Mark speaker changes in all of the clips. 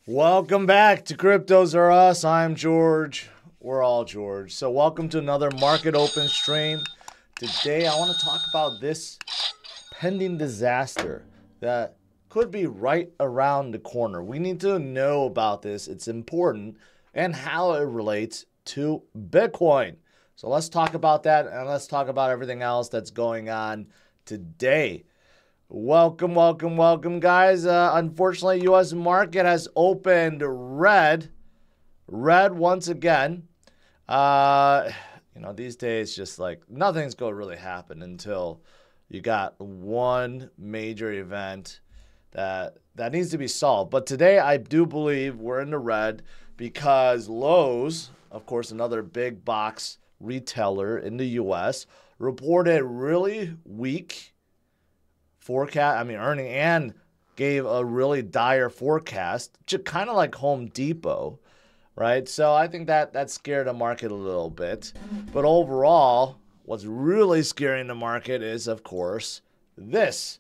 Speaker 1: Welcome back to CryptosRus. I'm George. We're all George. So welcome to another market open stream. Today I want to talk about this pending disaster that could be right around the corner. We need to know about this. It's important and how it relates to Bitcoin. So let's talk about that and let's talk about everything else that's going on today. Welcome, guys. Unfortunately, U.S. market has opened red once again. These days, just like nothing's going to really happen until you got one major event that needs to be solved. But today, I do believe we're in the red because Lowe's, of course, another big box retailer in the U.S., reported really weak earning, and gave a really dire forecast, kind of like Home Depot, right? So I think that scared the market a little bit. But overall, what's really scaring the market is, of course, this.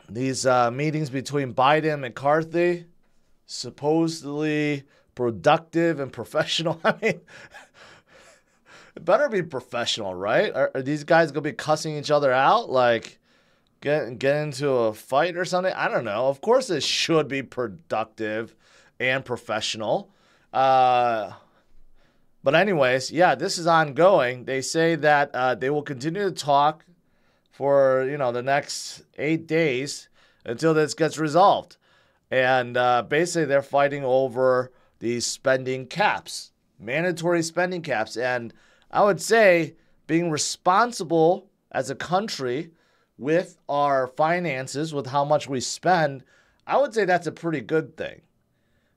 Speaker 1: These meetings between Biden and McCarthy, supposedly productive and professional. I mean, it better be professional, right? Are these guys going to be cussing each other out? Like, get into a fight or something? I don't know. Of course it should be productive and professional. But anyways, yeah, this is ongoing. They say that they will continue to talk for, the next 8 days until this gets resolved. And basically they're fighting over these spending caps, mandatory spending caps. And I would say being responsible as a country with our finances, with how much we spend, I would say that's a pretty good thing.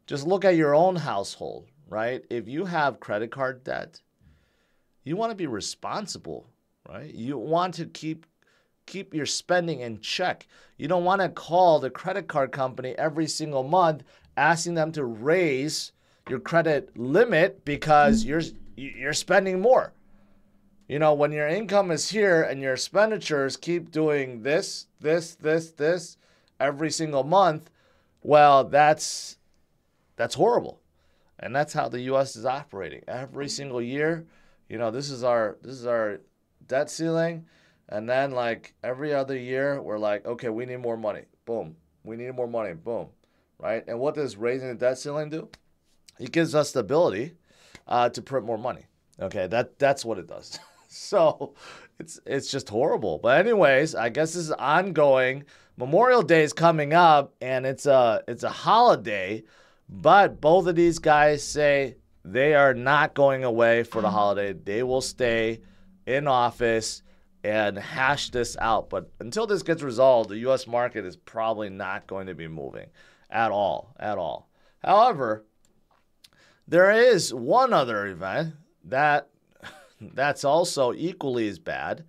Speaker 1: Just look at your own household, right? If you have credit card debt, you want to be responsible, right? You want to keep your spending in check. You don't want to call the credit card company every single month asking them to raise your credit limit because you're spending more. When your income is here and your expenditures keep doing this every single month, well, that's horrible. And that's how the US is operating. Every single year, this is our debt ceiling. And then like every other year, we're like, okay, we need more money. Boom. We need more money. Boom. Right? And what does raising the debt ceiling do? It gives us the ability to print more money. Okay, that's what it does. So it's just horrible. But anyways, I guess this is ongoing. Memorial Day is coming up, and it's a holiday. But both of these guys say they are not going away for the holiday. They will stay in office and hash this out. But until this gets resolved, the U.S. market is probably not going to be moving at all. However, there is one other event that's also equally as bad,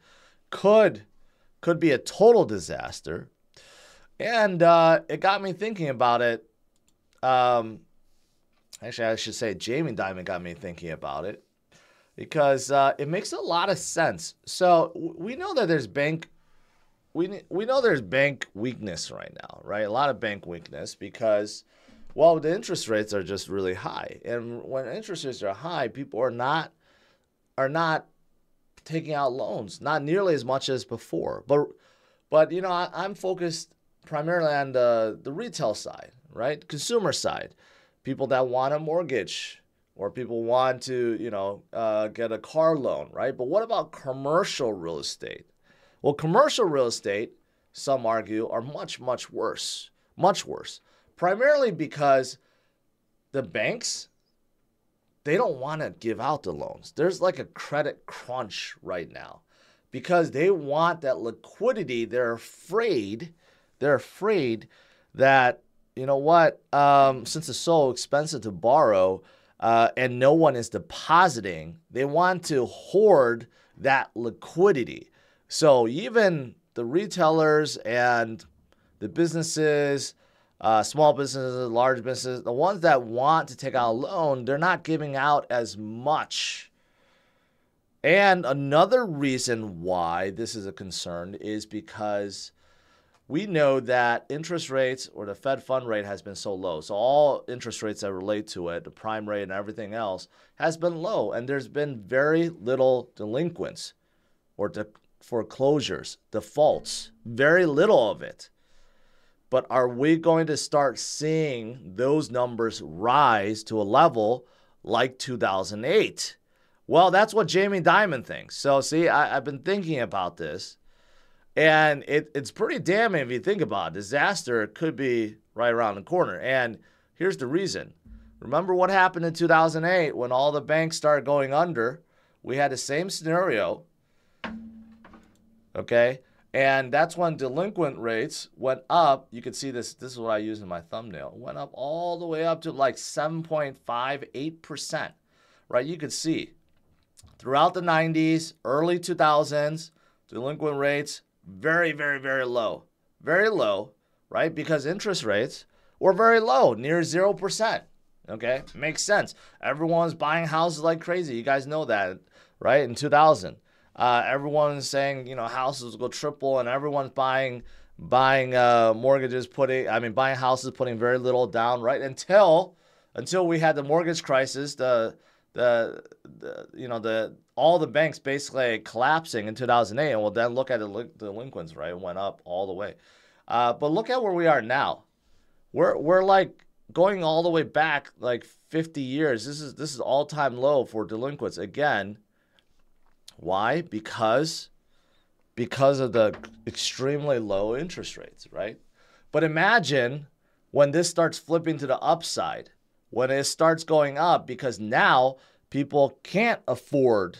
Speaker 1: could be a total disaster, and it got me thinking about it. Actually, I should say Jamie Dimon got me thinking about it because it makes a lot of sense. So we know that there's we know there's bank weakness right now, right? A lot of bank weakness because, well, the interest rates are just really high. And when interest rates are high, people are not taking out loans, not nearly as much as before. But I'm focused primarily on the retail side, right? Consumer side. People that want a mortgage or people want to, get a car loan, right? But what about commercial real estate? Well, commercial real estate, some argue, are much worse. Much worse. Primarily because the banks, they don't want to give out the loans. There's like a credit crunch right now because they want that liquidity. They're afraid that, since it's so expensive to borrow and no one is depositing, they want to hoard that liquidity. So even the retailers and the businesses, small businesses, large businesses, the ones that want to take out a loan, they're not giving out as much. And another reason why this is a concern is because we know that interest rates or the Fed fund rate has been so low. So all interest rates that relate to it, the prime rate and everything else, has been low. And there's been very little delinquents or foreclosures, defaults, very little of it. But are we going to start seeing those numbers rise to a level like 2008? Well, that's what Jamie Dimon thinks. So see, I've been thinking about this. And it's pretty damning if you think about it. Disaster could be right around the corner. And here's the reason. Remember what happened in 2008 when all the banks started going under? We had the same scenario. Okay? And that's when delinquent rates went up. You can see this. This is what I use in my thumbnail. Went up all the way up to like 7.58%. Right? You could see throughout the 90s, early 2000s, delinquent rates very, very, very low. Very low, right? Because interest rates were very low, near 0%. Okay? Makes sense. Everyone's buying houses like crazy. You guys know that, right? In 2000. Everyone's saying, you know, houses will triple, and everyone's buying mortgages, buying houses, putting very little down, right? Until we had the mortgage crisis, all the banks basically collapsing in 2008, and we'll then look at the delinquents, right? It went up all the way. But look at where we are now. We're like going all the way back like 50 years. This is all-time low for delinquents. Again, why? Because of the extremely low interest rates, right? But imagine when this starts flipping to the upside, when it starts going up, because now people can't afford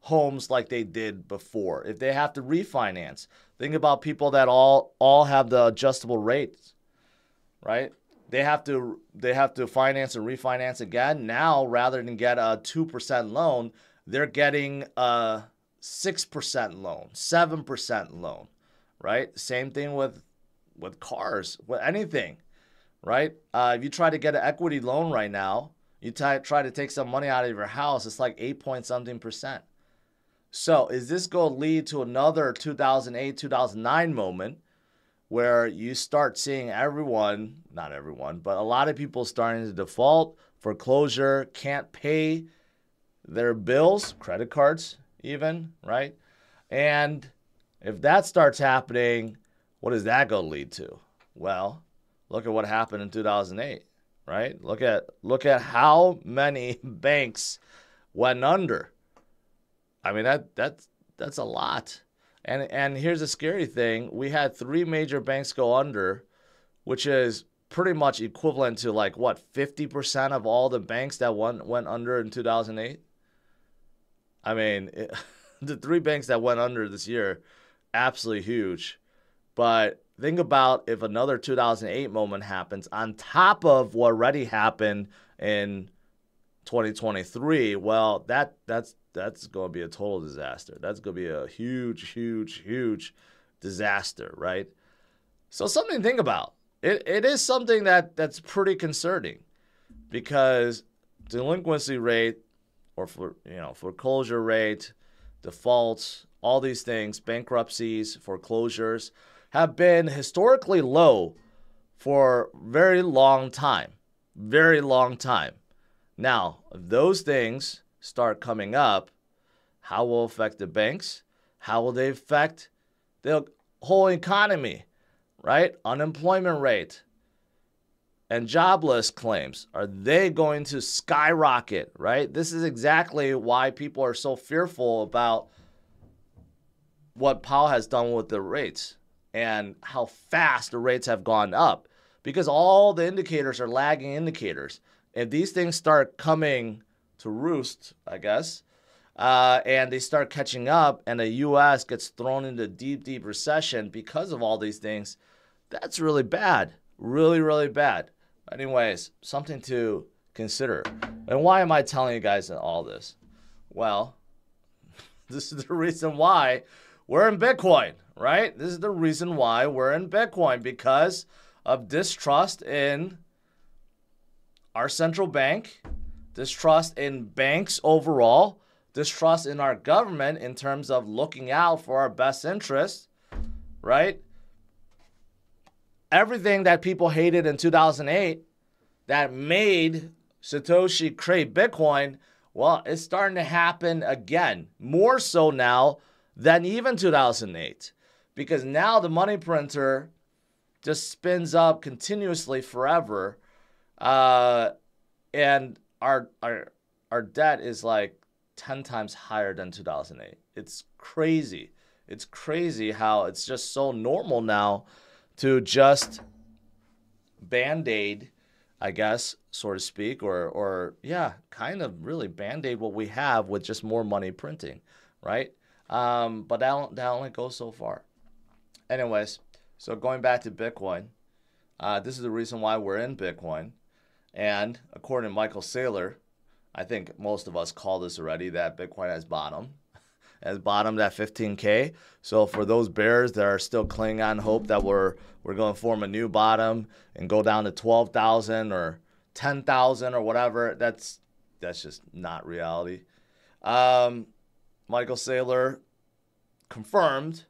Speaker 1: homes like they did before. If they have to refinance, think about people that all have the adjustable rates, right? They have to finance and refinance again. Now, rather than get a 2% loan, they're getting a 6% loan, 7% loan, right? Same thing with cars, with anything, right? If you try to get an equity loan right now, you try to take some money out of your house, it's like 8-point-something%. So is this going to lead to another 2008, 2009 moment where you start seeing not everyone, but a lot of people starting to default, foreclosure, can't pay their bills, credit cards even, right? And if that starts happening, what is that going to lead to? Well, look at what happened in 2008, right? Look at how many banks went under. I mean, that's a lot. And here's the scary thing. We had 3 major banks go under, which is pretty much equivalent to like, what, 50% of all the banks that went under in 2008? I mean, the 3 banks that went under this year, absolutely huge. But think about if another 2008 moment happens on top of what already happened in 2023. Well, that's going to be a total disaster. That's going to be a huge, huge, huge disaster, right? So something to think about. It is something that's pretty concerning, because delinquency rate or foreclosure rate, defaults, all these things, bankruptcies, foreclosures have been historically low for very long time. Very long time. Now, if those things start coming up, how will it affect the banks? How will they affect the whole economy, right? Unemployment rate and jobless claims, are they going to skyrocket, right? This is exactly why people are so fearful about what Powell has done with the rates and how fast the rates have gone up, because all the indicators are lagging indicators. If these things start coming to roost, I guess, and they start catching up and the U.S. gets thrown into deep, deep recession because of all these things, that's really bad. Really, really bad. Anyways, something to consider. And why am I telling you guys all this? Well, this is the reason why we're in Bitcoin, right? This is the reason why we're in Bitcoin, because of distrust in our central bank, distrust in banks overall, distrust in our government in terms of looking out for our best interests, right? everything that people hated in 2008 that made Satoshi create Bitcoin, well, it's starting to happen again, more so now than even 2008, because now the money printer just spins up continuously forever, and our debt is like 10 times higher than 2008. It's crazy. It's crazy how it's just so normal now to just Band-Aid, I guess, so to speak, or yeah, kind of really Band-Aid what we have with just more money printing, right? But that only goes so far. Anyways, so going back to Bitcoin, this is the reason why we're in Bitcoin. And according to Michael Saylor, I think most of us call this already, that Bitcoin has bottomed at 15K. So for those bears that are still clinging on hope that we're going to form a new bottom and go down to 12,000 or 10,000 or whatever, that's just not reality. Michael Saylor confirmed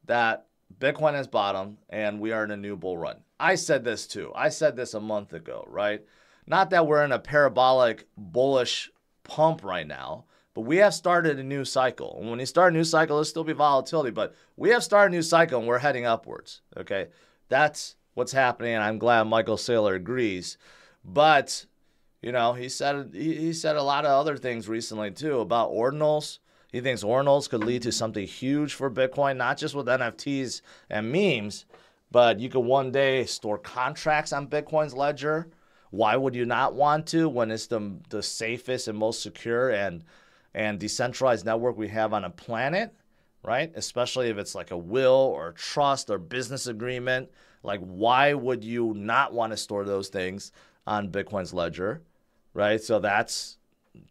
Speaker 1: that Bitcoin has bottomed and we are in a new bull run. I said this too. I said this a month ago, right? Not that we're in a parabolic bullish pump right now, but we have started a new cycle. And when you start a new cycle, there'll still be volatility, but we have started a new cycle and we're heading upwards, okay? That's what's happening, and I'm glad Michael Saylor agrees. But, you know, he said a lot of other things recently too about ordinals. He thinks ordinals could lead to something huge for Bitcoin, not just with NFTs and memes, but you could one day store contracts on Bitcoin's ledger. Why would you not want to when it's the safest and most secure and decentralized network we have on a planet, right? Especially if it's like a will or a trust or business agreement. Like, why would you not want to store those things on Bitcoin's ledger, right? So that's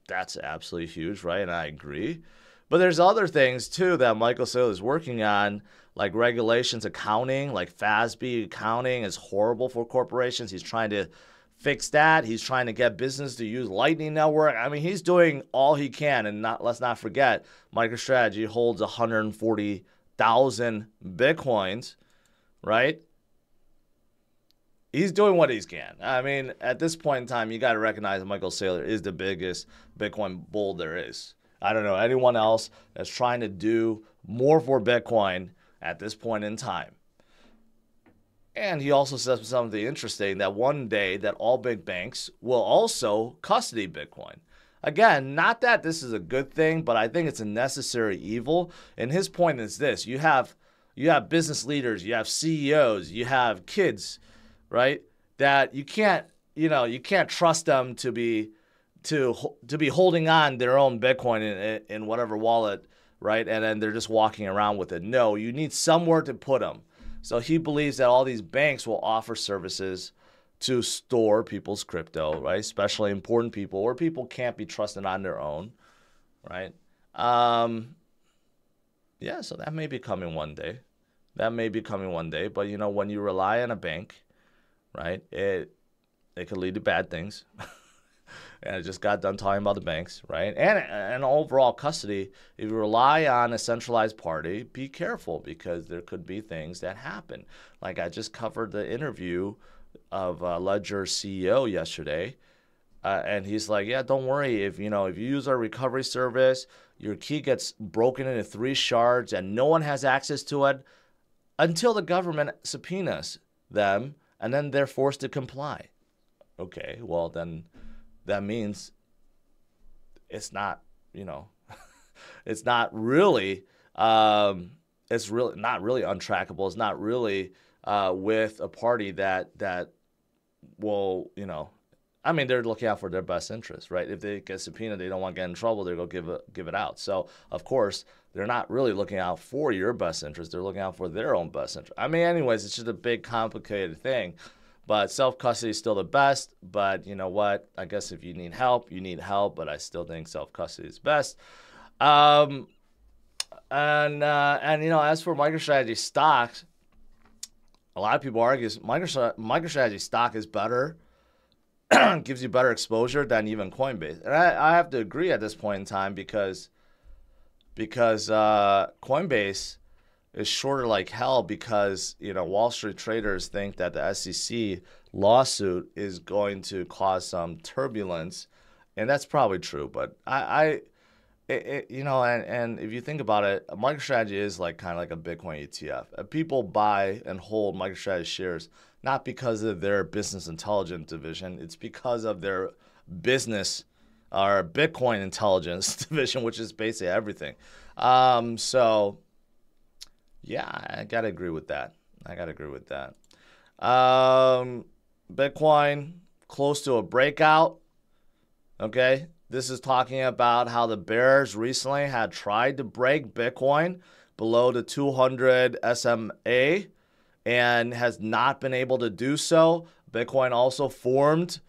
Speaker 1: absolutely huge, right? And I agree. But there's other things too that Michael Saylor is working on, like regulations, accounting, like FASB accounting is horrible for corporations. He's trying to fix that. He's trying to get business to use Lightning Network. I mean, he's doing all he can. And let's not forget, MicroStrategy holds 140,000 Bitcoins, right? He's doing what he can. I mean, at this point in time, you got to recognize Michael Saylor is the biggest Bitcoin bull there is. I don't know anyone else that's trying to do more for Bitcoin at this point in time. And he also says something interesting, that one day that all big banks will also custody Bitcoin. Again, not that this is a good thing, but I think it's a necessary evil. And his point is this: you have business leaders, you have CEOs, you have kids, right? That you can't trust them to be holding on their own Bitcoin in whatever wallet, right? And then they're just walking around with it. No, you need somewhere to put them. So he believes that all these banks will offer services to store people's crypto, right? Especially important people or people can't be trusted on their own, right? Yeah, so that may be coming one day. But you know, when you rely on a bank, right, it could lead to bad things. And I just got done talking about the banks, right? And overall custody, if you rely on a centralized party, be careful because there could be things that happen. Like I just covered the interview of Ledger's CEO yesterday, and he's like, yeah, don't worry. If you use our recovery service, your key gets broken into 3 shards and no one has access to it until the government subpoenas them, and then they're forced to comply. Okay, well then that means it's not, it's not really, it's really not really untrackable. It's not really with a party that will, I mean, they're looking out for their best interest, right? If they get subpoenaed, they don't want to get in trouble, they're going to give it out. So, of course, they're not really looking out for your best interest. They're looking out for their own best interest. I mean, anyways, it's just a big, complicated thing. But self-custody is still the best. But you know what? I guess if you need help, you need help. But I still think self-custody is best. And as for MicroStrategy stocks, a lot of people argue MicroStrategy stock is better, gives you better exposure than even Coinbase. And I have to agree at this point in time because Coinbase is shorted like hell because, you know, Wall Street traders think that the SEC lawsuit is going to cause some turbulence, and that's probably true. But you know, and if you think about it, MicroStrategy is like kind of like a Bitcoin ETF. People buy and hold MicroStrategy shares not because of their business intelligence division, it's because of their business or Bitcoin intelligence division, which is basically everything. So yeah, I gotta agree with that. Bitcoin close to a breakout. Okay, this is talking about how the bears recently had tried to break Bitcoin below the 200 SMA and has not been able to do so. Bitcoin also formed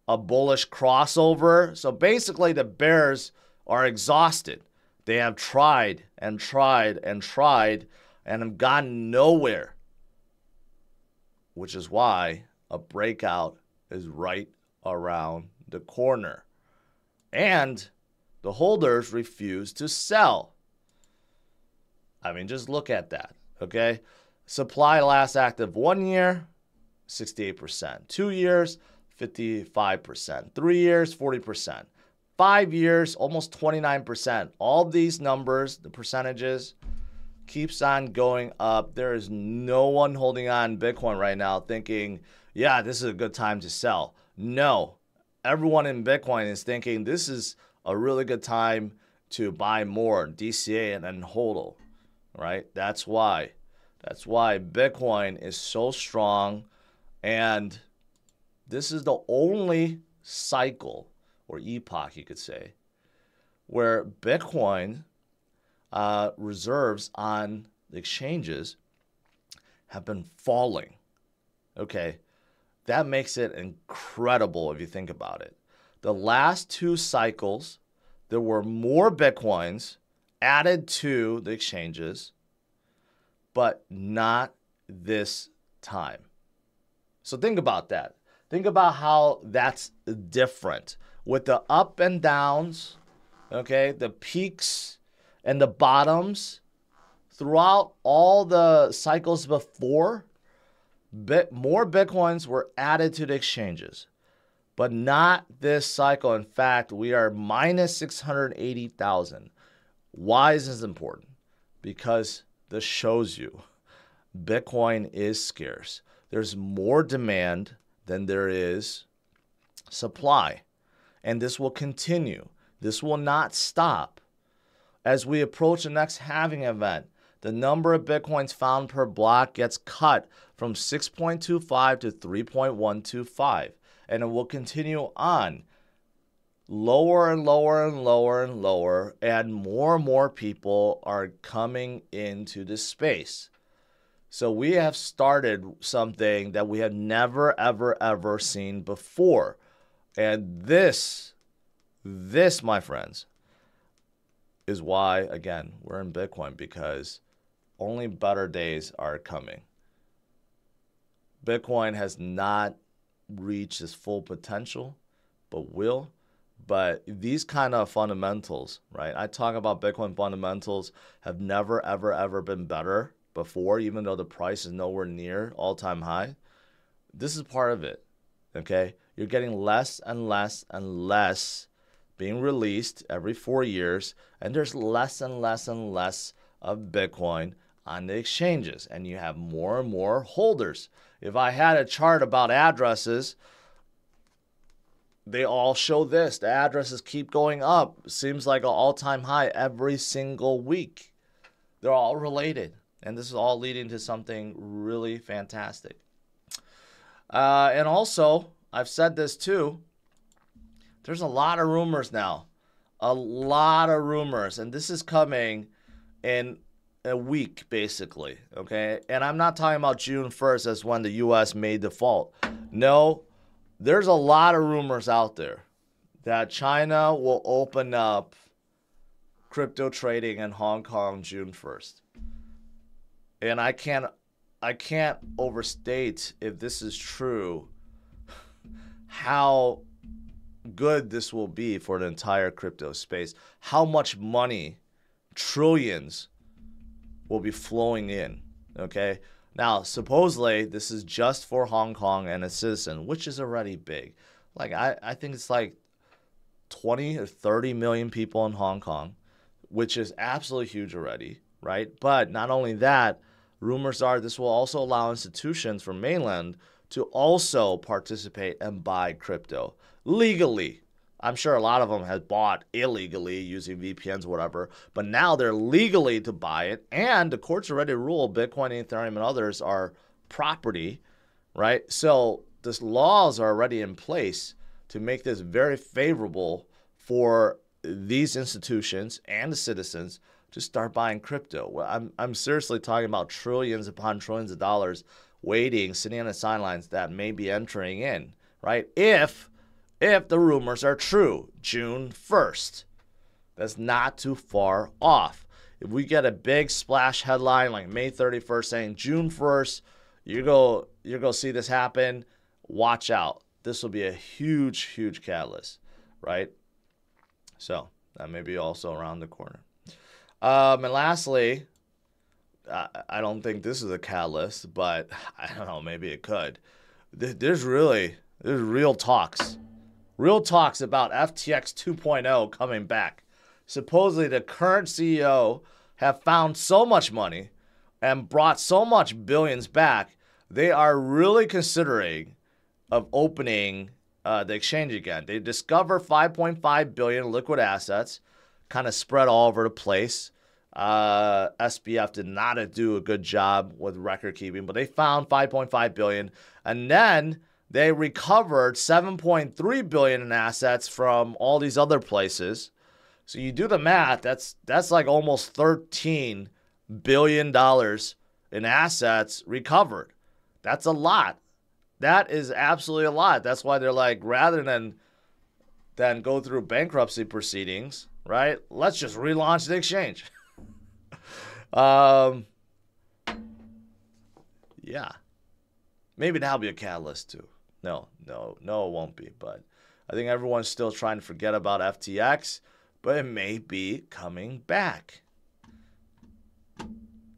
Speaker 1: a bullish crossover. So basically the bears are exhausted. They have tried and tried and tried and have gotten nowhere, which is why a breakout is right around the corner. And the holders refuse to sell. I mean, just look at that, okay? Supply last active 1 year, 68%. 2 years, 55%. 3 years, 40%. 5 years, almost 29%. All these numbers, the percentages, keeps on going up. There is no one holding on Bitcoin right now thinking, yeah, this is a good time to sell. No, everyone in Bitcoin is thinking this is a really good time to buy more DCA and HODL, right? That's why Bitcoin is so strong, and this is the only cycle or epoch, you could say, where Bitcoin reserves on the exchanges have been falling. Okay, that makes it incredible if you think about it. The last 2 cycles, there were more Bitcoins added to the exchanges, but not this time. So think about that. Think about how that's different. With the up and downs, okay, the peaks and the bottoms, throughout all the cycles before, more Bitcoins were added to the exchanges, but not this cycle. In fact, we are minus 680,000. Why is this important? Because this shows you Bitcoin is scarce. There's more demand than there is supply, and this will continue. This will not stop. As we approach the next halving event, the number of Bitcoins found per block gets cut from 6.25 to 3.125, and it will continue on lower and lower and lower and lower, and more people are coming into this space. So we have started something that we have never, ever seen before. And this, my friends, is why, again, we're in Bitcoin, because only better days are coming. Bitcoin has not reached its full potential, but will. But these kind of fundamentals, right? I talk about Bitcoin fundamentals have never, ever been better before, even though the price is nowhere near all-time high. This is part of it, okay? You're getting less and less and less being released every 4 years, and there's less and less and less of Bitcoin on the exchanges, and you have more and more holders. If I had a chart about addresses, they all show this. The addresses keep going up. Seems like an all-time high every single week. They're all related, and this is all leading to something really fantastic. And also, I've said this too, there's a lot of rumors now. A lot of rumors, and this is coming in a week, basically, okay? And I'm not talking about June 1st as when the U.S. may default. No, there's a lot of rumors out there that China will open up crypto trading in Hong Kong June 1st. And I can't overstate, if this is true, how good this will be for the entire crypto space. How much money, trillions, will be flowing in, okay? Now, supposedly, this is just for Hong Kong and its citizens, which is already big. Like, I think it's like 20 or 30 million people in Hong Kong, which is absolutely huge already, right? But not only that, rumors are this will also allow institutions from mainland to also participate and buy crypto legally. I'm sure a lot of them have bought illegally using VPNs or whatever, but now they're legally to buy it. And the courts already ruled Bitcoin, Ethereum, and others are property, right? So these laws are already in place to make this very favorable for these institutions and the citizens to start buying crypto. Well, I'm seriously talking about trillions upon trillions of dollars waiting, sitting on the sidelines that may be entering in, right? If the rumors are true, June 1st. That's not too far off. If we get a big splash headline like May 31st saying June 1st, you're going to see this happen, watch out. This will be a huge, huge catalyst, right? So that may be also around the corner. And lastly, I don't think this is a catalyst, but I don't know, maybe it could. There's real talks. Real talks about FTX 2.0 coming back. Supposedly the current CEO have found so much money and brought so much billions back, they are really considering of opening the exchange again. They discovered 5.5 billion liquid assets, kind of spread all over the place. SBF did not do a good job with record keeping, but they found 5.5 billion, and then they recovered 7.3 billion in assets from all these other places. So you do the math, that's like almost $13 billion in assets recovered. That's a lot. That is absolutely a lot. That's why they're like, rather than go through bankruptcy proceedings, right? Let's just relaunch the exchange. Yeah. Maybe that'll be a catalyst too. No, it won't be. But I think everyone's still trying to forget about FTX, but it may be coming back.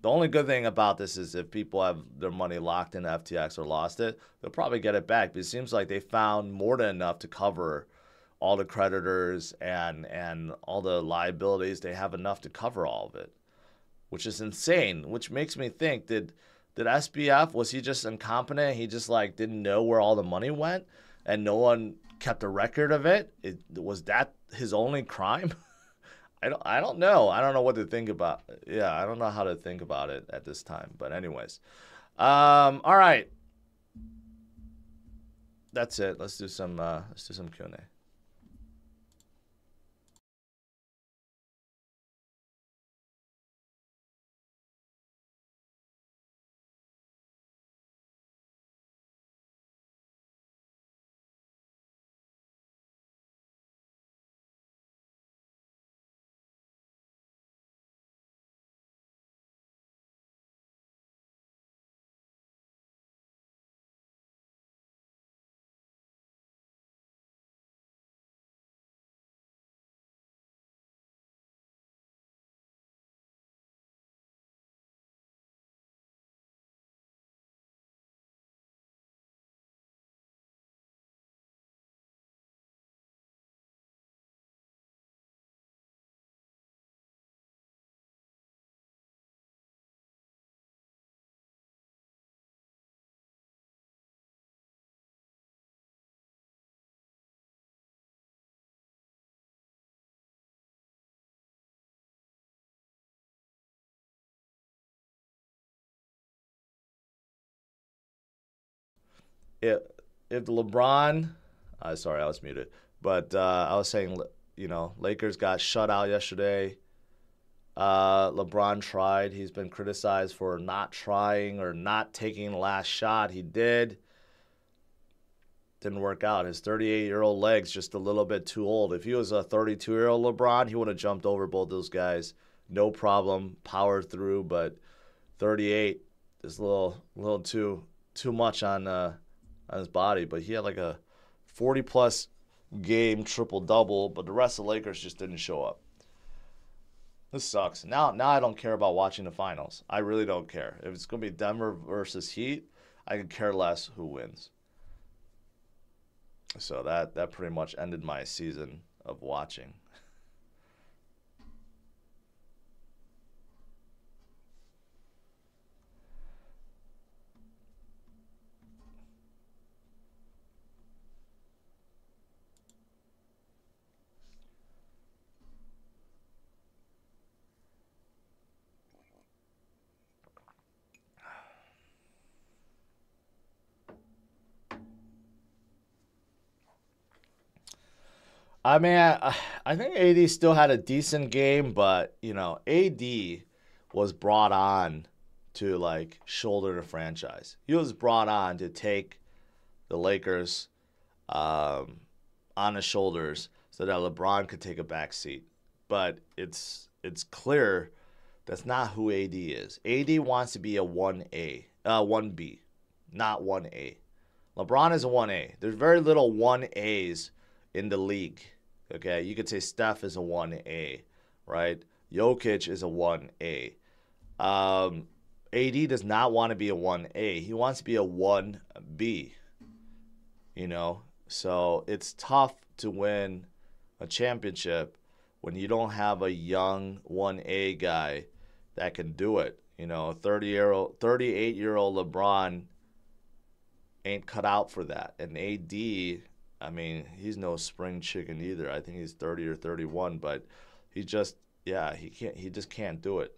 Speaker 1: The only good thing about this is if people have their money locked in FTX or lost it, they'll probably get it back. But it seems like they found more than enough to cover all the creditors and all the liabilities. They have enough to cover all of it, which is insane, which makes me think, did SBF, was he just incompetent? He just like didn't know where all the money went and no one kept a record of it? Was that his only crime? I don't know. I don't know what to think about. Yeah, I don't know how to think about it at this time. But anyways, all right. That's it. Let's do some Q&A. If LeBron, sorry, I was muted, but I was saying, Lakers got shut out yesterday. LeBron tried. He's been criticized for not trying or not taking the last shot. He did. Didn't work out. His 38-year-old leg's just a little bit too old. If he was a 32-year-old LeBron, he would have jumped over both those guys. No problem. Powered through, but 38 is a little too much on his body. But he had like a 40-plus game triple-double, but the rest of the Lakers just didn't show up. This sucks. Now I don't care about watching the finals. I really don't care. If it's going to be Denver versus Heat, I could care less who wins. So that pretty much ended my season of watching. I mean, I think AD still had a decent game, but, you know, AD was brought on to, like, shoulder the franchise. He was brought on to take the Lakers on his shoulders so that LeBron could take a back seat. But it's clear that's not who AD is. AD wants to be a 1A, 1B, not 1A. LeBron is a 1A. There's very little 1As in the league. Okay, you could say Steph is a 1A, right? Jokic is a 1A. AD does not want to be a 1A. He wants to be a 1B, you know? So it's tough to win a championship when you don't have a young 1A guy that can do it. You know, 38-year-old LeBron ain't cut out for that. And AD, I mean, he's no spring chicken either. I think he's 30 or 31, but he just, yeah, he just can't do it.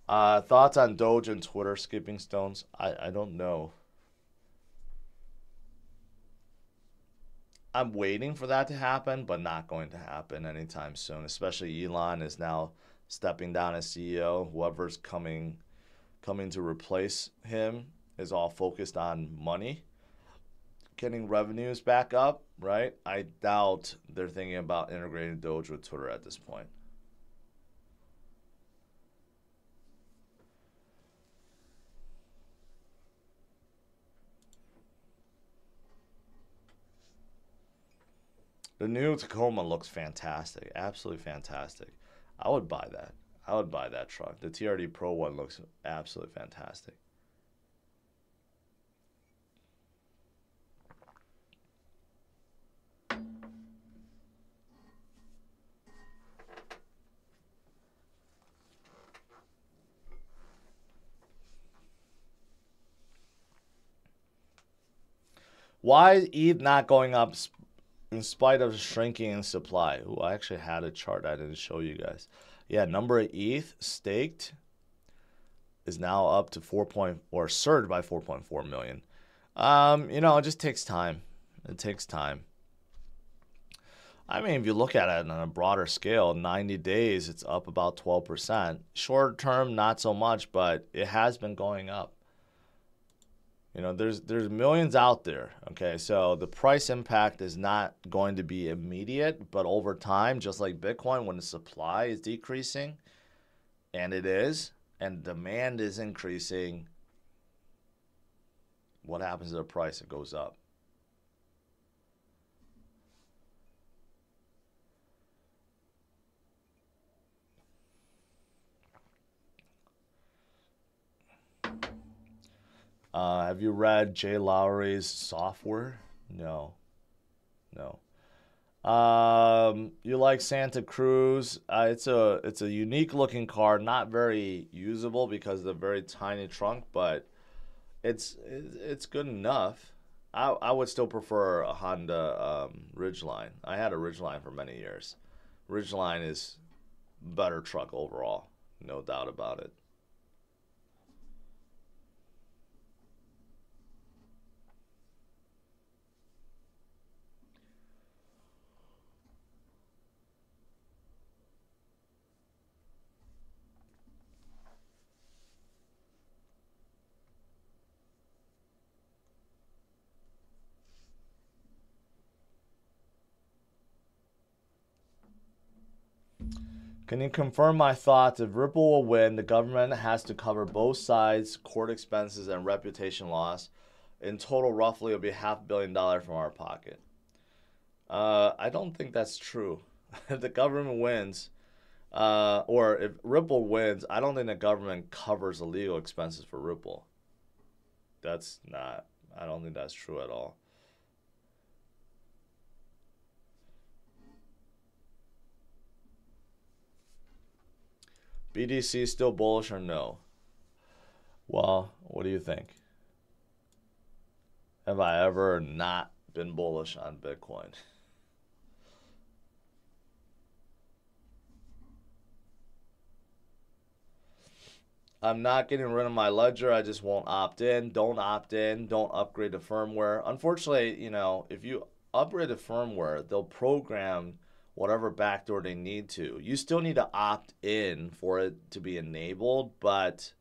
Speaker 1: Thoughts on Doge and Twitter skipping stones? I don't know. I'm waiting for that to happen, but not going to happen anytime soon. Especially Elon is now stepping down as CEO. Whoever's coming to replace him is all focused on money, getting revenues back up, right? I doubt they're thinking about integrating Doge with Twitter at this point. The new Tacoma looks fantastic, absolutely fantastic. I would buy that. I would buy that truck. The TRD Pro one looks absolutely fantastic. Why is ETH not going up in spite of shrinking in supply? Ooh, I actually had a chart I didn't show you guys. Yeah, number of ETH staked is now up to surged by 4.4 million. You know, it just takes time. It takes time. I mean, if you look at it on a broader scale, 90 days, it's up about 12%. Short term, not so much, but it has been going up. You know, there's millions out there, okay? So the price impact is not going to be immediate, but over time, just like Bitcoin, when the supply is decreasing, and it is, and demand is increasing, what happens to the price? It goes up. Have you read Jay Lowry's Software? No. You like Santa Cruz? It's a unique looking car, not very usable because of the very tiny trunk, but it's good enough. I would still prefer a Honda Ridgeline. I had a Ridgeline for many years. Ridgeline is better truck overall, no doubt about it. Can you confirm my thoughts? If Ripple will win, the government has to cover both sides, court expenses and reputation loss. In total, roughly, it'll be $500 million from our pocket. I don't think that's true. If the government wins, or if Ripple wins, I don't think the government covers the legal expenses for Ripple. That's not, I don't think that's true at all. BDC still bullish or no? Well, what do you think? Have I ever not been bullish on Bitcoin? I'm not getting rid of my ledger. I just won't opt in. Don't opt in. Don't upgrade the firmware. Unfortunately, if you upgrade the firmware, they'll program whatever backdoor they need to. You still need to opt in for it to be enabled, but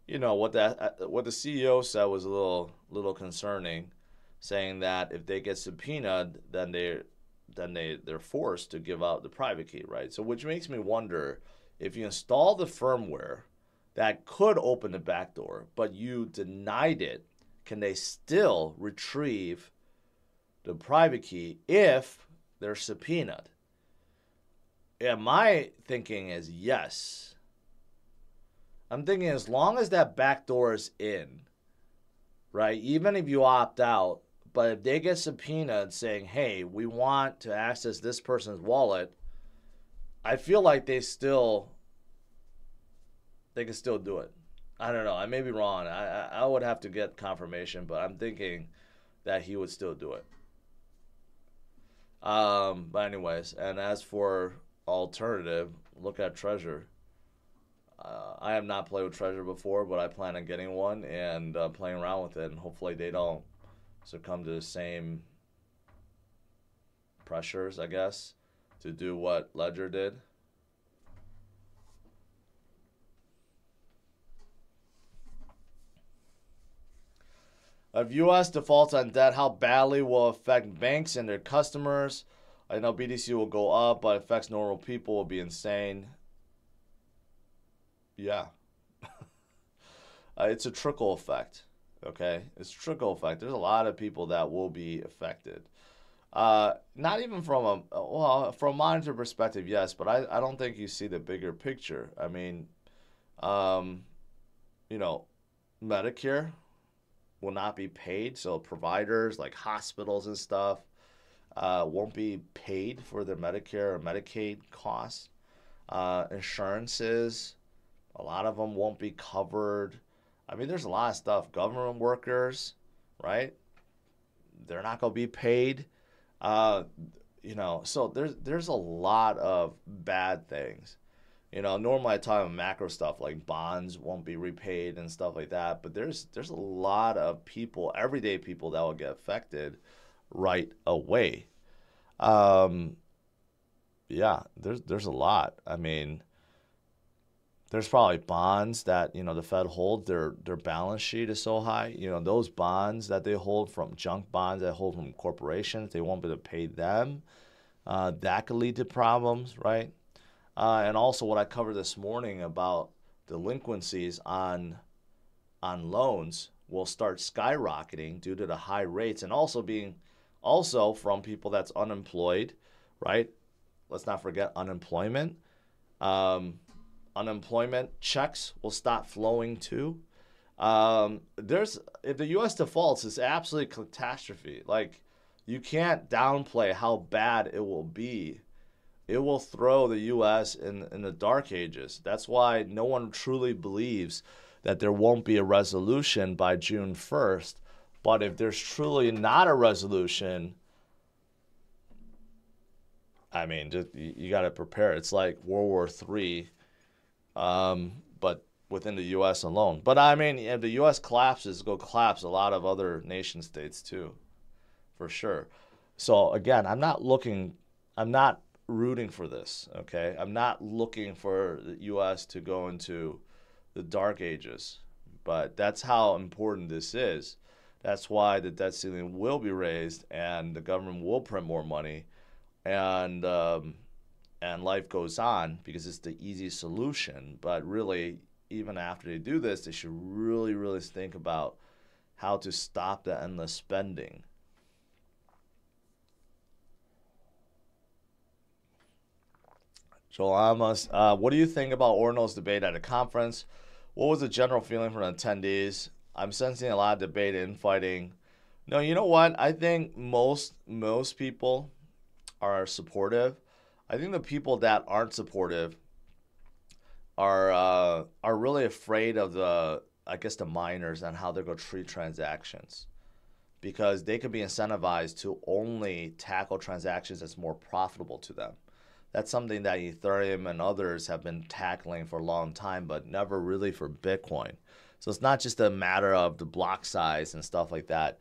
Speaker 1: what the CEO said was a little concerning, saying that if they get subpoenaed, then they're forced to give out the private key, right? So which makes me wonder, if you install the firmware that could open the back door, but you denied it, can they still retrieve the private key if they're subpoenaed? Yeah, my thinking is yes. I'm thinking as long as that back door is in, right? Even if you opt out, but if they get subpoenaed saying, hey, we want to access this person's wallet, I feel like they can still do it. I don't know. I may be wrong. I would have to get confirmation, but I'm thinking that he would still do it. But anyways, and as for alternative, look at Treasure. I have not played with Treasure before, but I plan on getting one and playing around with it, and hopefully they don't succumb to the same pressures, I guess, to do what Ledger did. If U.S. defaults on debt, how badly will it affect banks and their customers? I know BTC will go up, but it affects normal people will be insane. Yeah. It's a trickle effect, okay? It's a trickle effect. There's a lot of people that will be affected. Not even from from a monetary perspective, yes, but I don't think you see the bigger picture. I mean, Medicare will not be paid, so providers like hospitals and stuff won't be paid for their Medicare or Medicaid costs. Insurances, a lot of them won't be covered. I mean, there's a lot of stuff. Government workers, right? They're not going to be paid. So there's a lot of bad things. Normally I talk about macro stuff like bonds won't be repaid and stuff like that, but there's a lot of people, everyday people, that will get affected right away. Yeah, there's a lot. I mean, there's probably bonds that the Fed holds. Their balance sheet is so high. Those bonds that they hold, from junk bonds that hold from corporations, they won't be able to pay them. That could lead to problems, right? And also what I covered this morning about delinquencies on loans will start skyrocketing due to the high rates, and also from people that's unemployed, right? Let's not forget unemployment. Unemployment checks will stop flowing too. If the U.S. defaults, it's absolute catastrophe. Like, you can't downplay how bad it will be. It will throw the U.S. in the dark ages. That's why no one truly believes that there won't be a resolution by June 1st. But if there's truly not a resolution, I mean, you got to prepare. It's like World War III, but within the U.S. alone. But I mean, if the U.S. collapses, it'll collapse a lot of other nation states too, for sure. So again, I'm not rooting for this, okay? I'm not looking for the U.S. to go into the dark ages, but that's how important this is. That's why the debt ceiling will be raised, and the government will print more money, and life goes on, because it's the easy solution. But really, even after they do this, they should really, really think about how to stop the endless spending. Joel Amos, what do you think about Ordinal's debate at a conference? What was the general feeling from the attendees? I'm sensing a lot of debate and infighting. No, you know what? I think most people are supportive. I think the people that aren't supportive are really afraid of the miners and how they're going to treat transactions, because they could be incentivized to only tackle transactions that's more profitable to them. That's something that Ethereum and others have been tackling for a long time, but never really for Bitcoin. So it's not just a matter of the block size and stuff like that.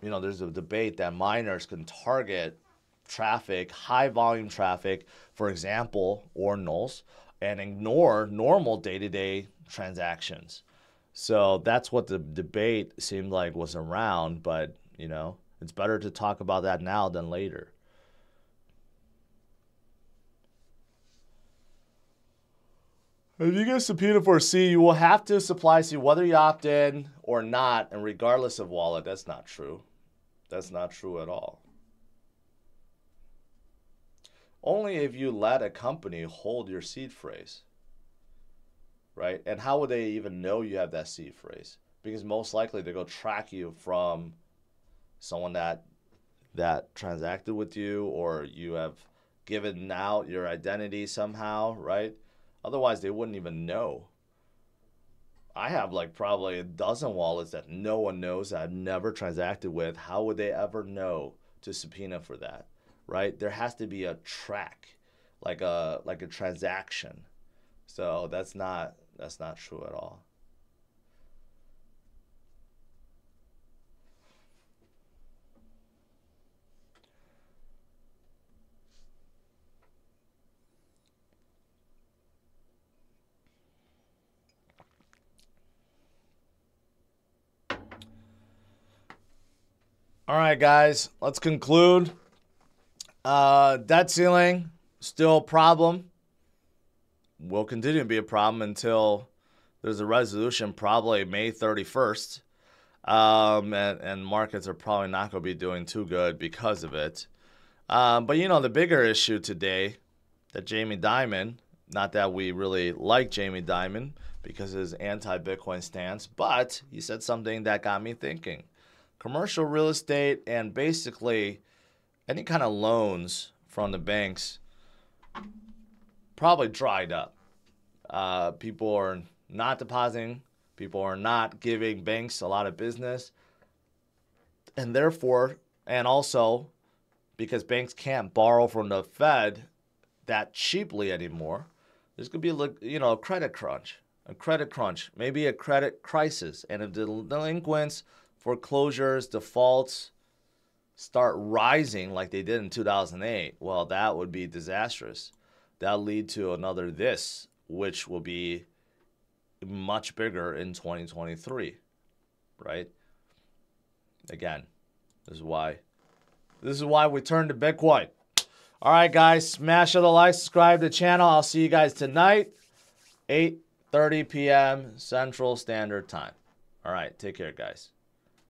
Speaker 1: There's a debate that miners can target traffic, high volume traffic, for example, ordinals, and ignore normal day-to-day transactions. So that's what the debate seemed like was around, but, it's better to talk about that now than later. If you get subpoenaed for a C, you will have to supply C whether you opt in or not, and regardless of wallet. That's not true. That's not true at all. Only if you let a company hold your seed phrase, right? And how would they even know you have that seed phrase? Because most likely they're going to track you from someone that transacted with you, or you have given out your identity somehow, right? Otherwise, they wouldn't even know. I have probably a dozen wallets that no one knows, that I've never transacted with. How would they ever know to subpoena for that, right? There has to be a track, like a transaction. So that's not true at all. All right, guys, let's conclude. Debt ceiling, still a problem. Will continue to be a problem until there's a resolution, probably May 31st. And markets are probably not going to be doing too good because of it. But, the bigger issue today that Jamie Dimon, not that we really like Jamie Dimon because of his anti-Bitcoin stance, but he said something that got me thinking. Commercial real estate and basically any kind of loans from the banks probably dried up. People are not depositing. People are not giving banks a lot of business. And therefore, and also because banks can't borrow from the Fed that cheaply anymore, there's going to be a credit crunch, maybe a credit crisis. And if the delinquents, foreclosures, defaults start rising like they did in 2008, well, that would be disastrous. That'll lead to another this, which will be much bigger in 2023, right? Again, this is why we turn to Bitcoin. All right, guys, smash the like, subscribe to the channel. I'll see you guys tonight, 8:30 p.m. Central Standard Time. All right, take care, guys.